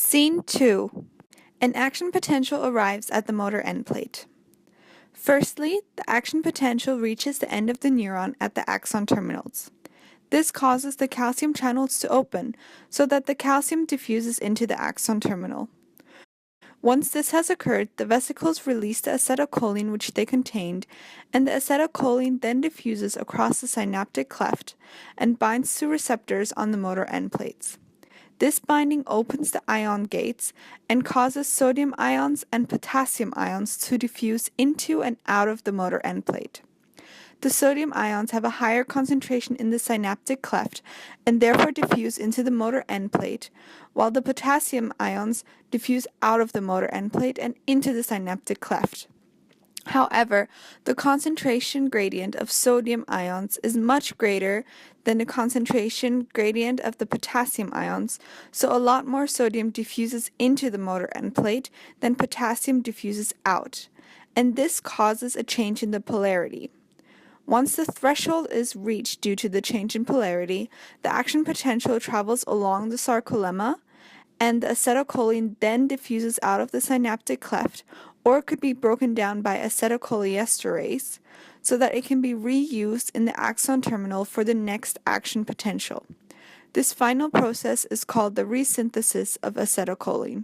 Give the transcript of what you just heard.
Scene 2. An action potential arrives at the motor end plate. Firstly, the action potential reaches the end of the neuron at the axon terminals. This causes the calcium channels to open so that the calcium diffuses into the axon terminal. Once this has occurred, the vesicles release the acetylcholine which they contained, and the acetylcholine then diffuses across the synaptic cleft and binds to receptors on the motor end plates. This binding opens the ion gates and causes sodium ions and potassium ions to diffuse into and out of the motor end plate. The sodium ions have a higher concentration in the synaptic cleft and therefore diffuse into the motor end plate, while the potassium ions diffuse out of the motor end plate and into the synaptic cleft. However, the concentration gradient of sodium ions is much greater than the concentration gradient of the potassium ions, so a lot more sodium diffuses into the motor end plate than potassium diffuses out, and this causes a change in the polarity. Once the threshold is reached due to the change in polarity, the action potential travels along the sarcolemma, and the acetylcholine then diffuses out of the synaptic cleft, or it could be broken down by acetylcholinesterase, so that it can be reused in the axon terminal for the next action potential. This final process is called the resynthesis of acetylcholine.